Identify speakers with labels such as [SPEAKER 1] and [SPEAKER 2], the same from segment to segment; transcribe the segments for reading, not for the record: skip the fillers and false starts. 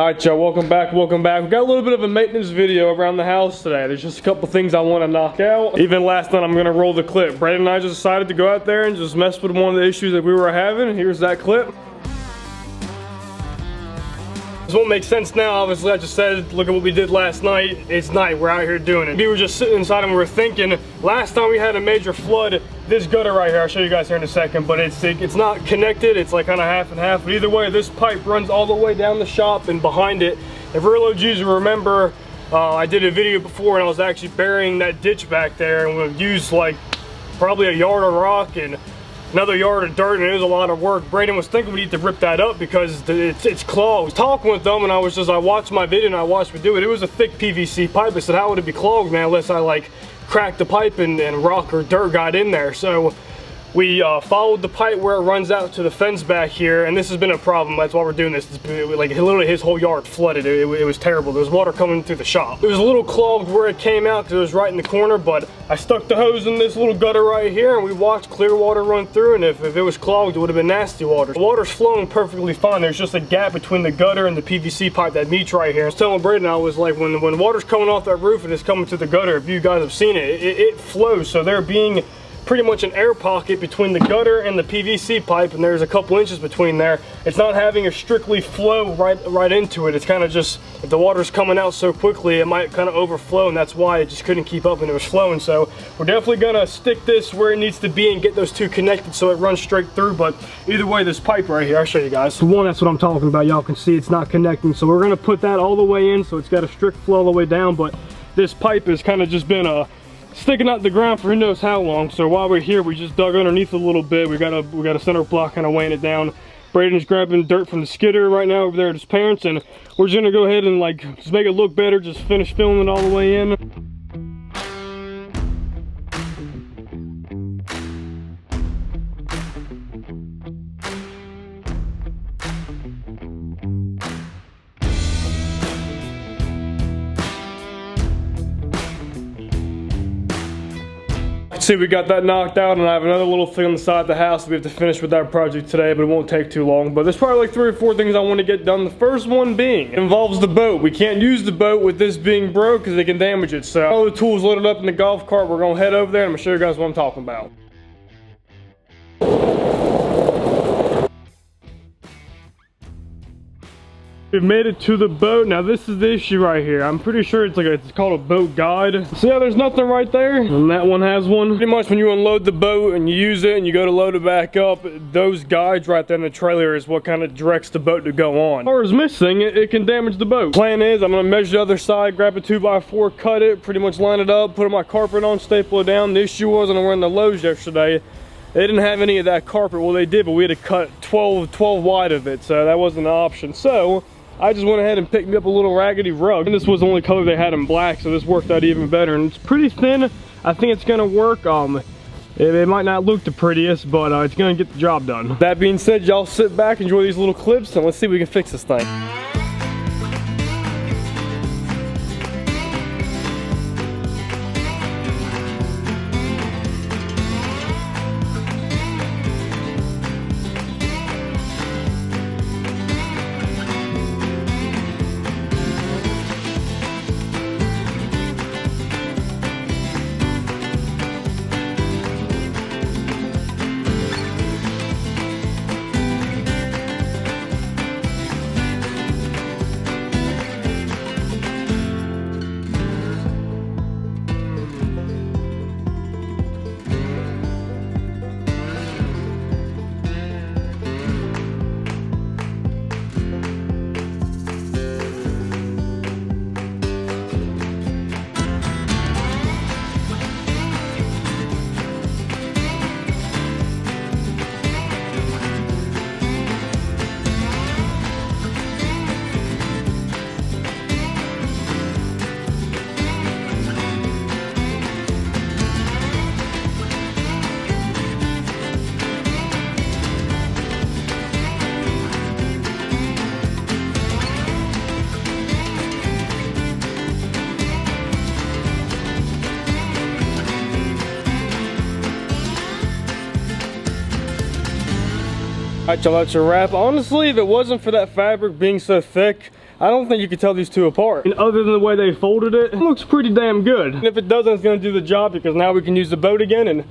[SPEAKER 1] Alright y'all, welcome back. We got a little bit of a maintenance video around the house today. There's just a couple things I want to knock out. Even last night I'm going to roll the clip. Brandon and I just decided to go out there and just mess with one of the issues that we were having. Here's that clip. This won't make sense now, obviously. I just said, look at what we did last night. It's night, we're out here doing it. We were just sitting inside and we were thinking, last time we had a major flood, this gutter right here, I'll show you guys here in a second, but it's not connected, it's like kind of half and half. But either way, this pipe runs all the way down the shop and behind it. If real OGs remember, I did a video before and I was actually burying that ditch back there, and we used like probably a yard of rock and another yard of dirt, and it was a lot of work. Brandon was thinking we need to rip that up because it's clogged. I was talking with them and I watched my video and I watched me do it. It was a thick PVC pipe. I said, how would it be clogged, man, unless I like cracked the pipe and rock or dirt got in there. So we followed the pipe where it runs out to the fence back here, and this has been a problem. That's why we're doing this. Like literally his whole yard flooded. It was terrible. There was water coming through the shop. It was a little clogged where it came out because it was right in the corner, but I stuck the hose in this little gutter right here and we watched clear water run through, and if it was clogged, it would have been nasty water. The water's flowing perfectly fine. There's just a gap between the gutter and the PVC pipe that meets right here. I was telling Brandon, I was like, when water's coming off that roof and it's coming to the gutter, if you guys have seen it, it flows. So there being pretty much an air pocket between the gutter and the PVC pipe, and there's a couple inches between there. It's not having a strictly flow right into it. It's kind of just, if the water's coming out so quickly, it might kind of overflow, and that's why it just couldn't keep up and it was flowing. So we're definitely gonna stick this where it needs to be and get those two connected so it runs straight through. But either way, this pipe right here, I'll show you guys. The one, that's what I'm talking about. Y'all can see it's not connecting, so we're gonna put that all the way in so it's got a strict flow all the way down. But this pipe has kind of just been sticking out the ground for who knows how long. So while we're here, we just dug underneath a little bit. We got a center block kind of weighing it down. Braden's grabbing dirt from the skidder right now over there at his parents, and we're just gonna go ahead and like just make it look better, just finish filling it all the way in. See, we got that knocked out, and I have another little thing on the side of the house we have to finish with that project today, but it won't take too long. But there's probably like 3 or 4 things I want to get done. The first one being involves the boat. We can't use the boat with this being broke because they can damage it. So all the tools loaded up in the golf cart. We're gonna head over there and I'm gonna show you guys what I'm talking about. We've made it to the boat. Now this is the issue right here. I'm pretty sure it's called a boat guide. So yeah, there's nothing right there, and that one has one. Pretty much when you unload the boat and you use it and you go to load it back up, those guides right there in the trailer is what kind of directs the boat to go on. As far as missing, it can damage the boat. Plan is I'm gonna measure the other side, grab a 2x4, cut it, pretty much line it up, put my carpet on, staple it down. The issue was when I went to Lowe's yesterday, they didn't have any of that carpet. Well, they did, but we had to cut 12 wide of it, so that wasn't an option. So I just went ahead and picked me up a little raggedy rug, and this was the only color they had in black, so this worked out even better. And it's pretty thin. I think it's gonna work. It might not look the prettiest, but it's gonna get the job done. That being said, y'all sit back, enjoy these little clips, and let's see if we can fix this thing. Alright y'all, that's a wrap. Honestly, if it wasn't for that fabric being so thick, I don't think you could tell these two apart. And other than the way they folded it, it looks pretty damn good. And if it doesn't, it's gonna do the job because now we can use the boat again and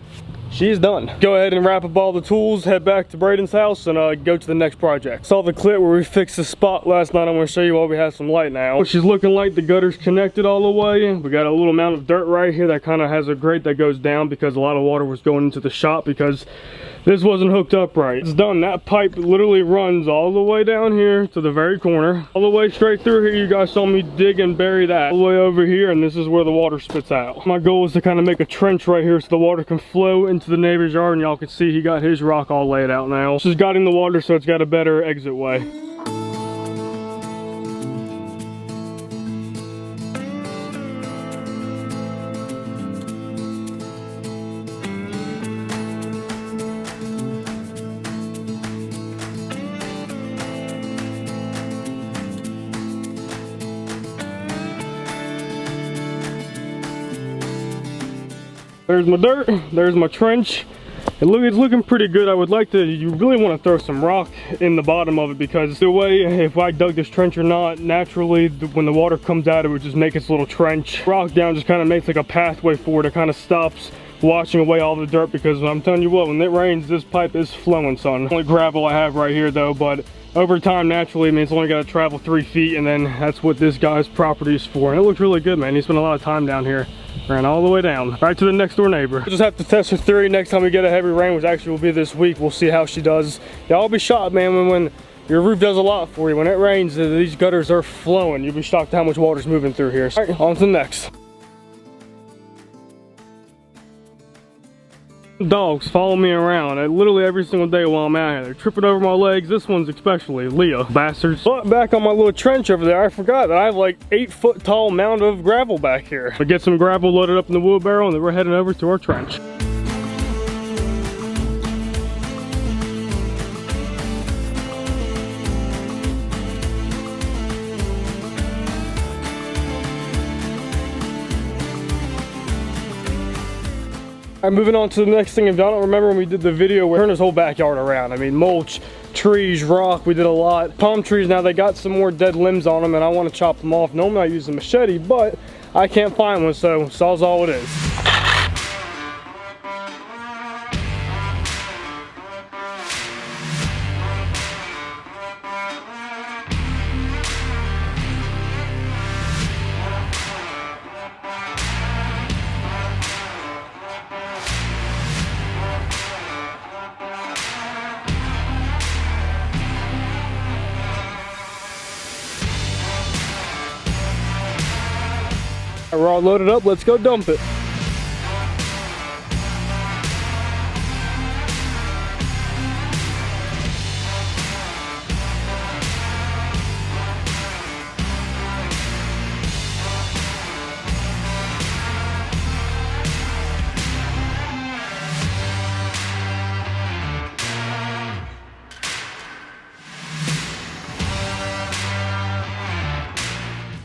[SPEAKER 1] she's done. Go ahead and wrap up all the tools, head back to Braden's house, and go to the next project. Saw the clip where we fixed the spot last night. I'm gonna show you while we have some light now. She's looking like the gutter's connected all the way. We got a little amount of dirt right here that kind of has a grate that goes down because a lot of water was going into the shop because this wasn't hooked up right. It's done. That pipe literally runs all the way down here to the very corner, all the way straight through here. You guys saw me dig and bury that all the way over here, and this is where the water spits out. My goal is to kind of make a trench right here so the water can flow into the neighbor's yard, and y'all can see he got his rock all laid out now. It's just guiding the water so it's got a better exit way. There's my dirt, there's my trench. It's looking pretty good. I would like to, you really want to throw some rock in the bottom of it because the way, if I dug this trench or not, naturally when the water comes out, it would just make its little trench. Rock down just kind of makes like a pathway for it. It kind of stops washing away all the dirt because I'm telling you what, when it rains, this pipe is flowing, son. Only gravel I have right here though, but over time, naturally, I mean, it's only got to travel 3 feet, and then that's what this guy's property is for. And it looks really good, man. He spent a lot of time down here. Ran all the way down, right to the next door neighbor. We'll just have to test her theory next time we get a heavy rain, which actually will be this week. We'll see how she does. Y'all be shocked, man, when your roof does a lot for you. When it rains, these gutters are flowing. You'll be shocked how much water's moving through here. All right, on to the next. Dogs follow me around literally every single day while I'm out here. They're tripping over my legs. This one's especially Leah, bastards. But back on my little trench over there, I forgot that I have like 8-foot tall mound of gravel back here. I get some gravel loaded up in the wheelbarrow, and then we're heading over to our trench. Alright, moving on to the next thing. If y'all don't remember when we did the video where we turned this whole backyard around. I mean, mulch, trees, rock, we did a lot. Palm trees, now they got some more dead limbs on them and I want to chop them off. Normally I use a machete, but I can't find one, so sawzall it is. We're all loaded up, let's go dump it.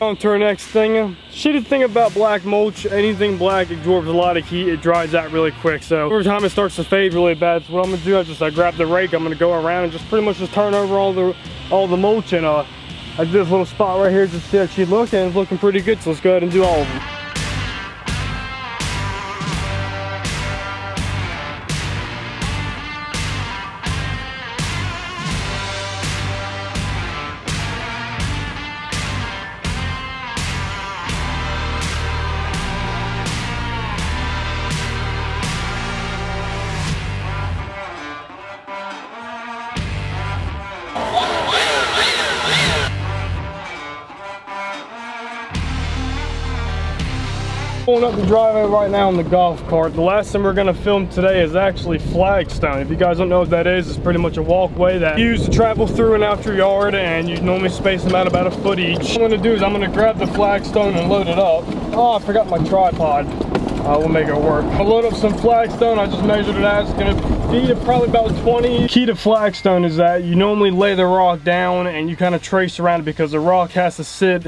[SPEAKER 1] On to our next thing. Shitty thing about black mulch, anything black absorbs a lot of heat, it dries out really quick, so over time it starts to fade really bad. So what I'm gonna do is I grab the rake, I'm gonna go around and just pretty much just turn over all the mulch, and I did this little spot right here just to see how she'd look, and it's looking pretty good, so let's go ahead and do all of them. Pulling up the driveway right now in the golf cart. The last thing we're gonna film today is actually flagstone. If you guys don't know what that is, it's pretty much a walkway that you use to travel through and out your yard, and you normally space them out about 1 foot each. What I'm gonna do is I'm gonna grab the flagstone and load it up. Oh, I forgot my tripod. We'll make it work. I'll load up some flagstone. I just measured it out. It's gonna be probably about 20. Key to flagstone is that you normally lay the rock down and you kind of trace around it because the rock has to sit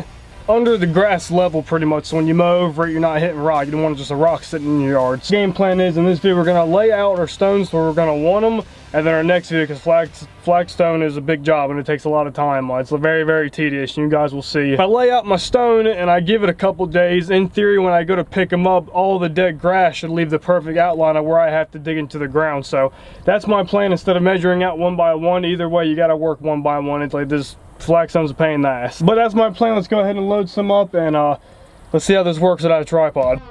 [SPEAKER 1] under the grass level pretty much, so when you mow over it, you're not hitting rock. You don't want just a rock sitting in your yard. So game plan is in this video we're gonna lay out our stones where we're gonna want them, And then our next video, because flagstone is a big job and it takes a lot of time. It's very, very tedious, and you guys will see. If I lay out my stone and I give it a couple days, in theory, when I go to pick them up, all the dead grass should leave the perfect outline of where I have to dig into the ground. So that's my plan. Instead of measuring out one by one, either way, you got to work one by one. It's like this flagstone's a pain in the ass. But that's my plan. Let's go ahead and load some up, and let's see how this works without a tripod.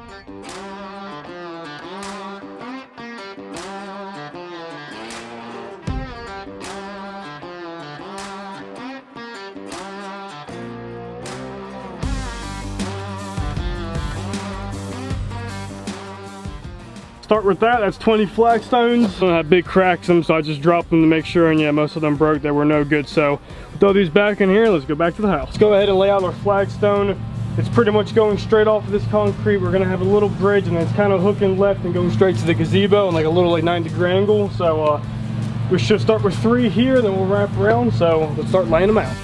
[SPEAKER 1] Start with that. That's 20 flagstones. I don't have big cracks in them, so I just dropped them to make sure, and yeah, most of them broke. They were no good. So throw these back in here. Let's go back to the house. Let's go ahead and lay out our flagstone. It's pretty much going straight off of this concrete. We're gonna have a little bridge, and it's kind of hooking left and going straight to the gazebo and like a little 90-degree angle. So we should start with 3 here, then we'll wrap around. So let's start laying them out.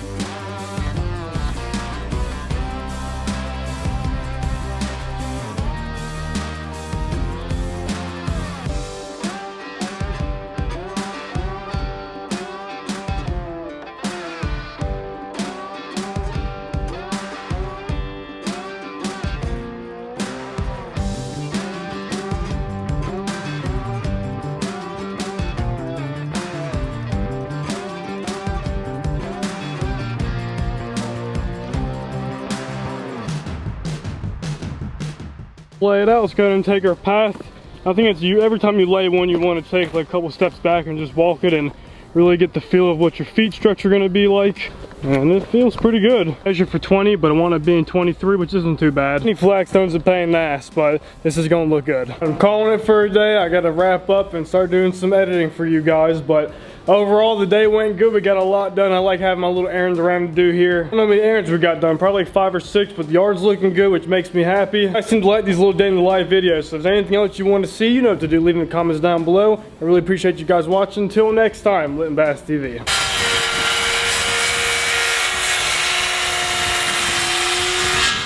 [SPEAKER 1] Lay it out. Let's go ahead and take our path. I think it's every time you lay one, you want to take like a couple steps back and just walk it and really get the feel of what your feet structure going to be like. And it feels pretty good. Measure for 20, but I want it being 23, which isn't too bad. Any flagstones are pain in the ass, but this is going to look good. I'm calling it for a day. I got to wrap up and start doing some editing for you guys, but overall the day went good. We got a lot done. I like having my little errands around to do here. I don't know how many errands we got done, probably like 5 or 6, but the yard's looking good, which makes me happy. I seem to like these little day in the life videos, so if there's anything else you want to see, you know what to do. Leave in the comments down below. I really appreciate you guys watching. Until next time, Lit and Bass TV.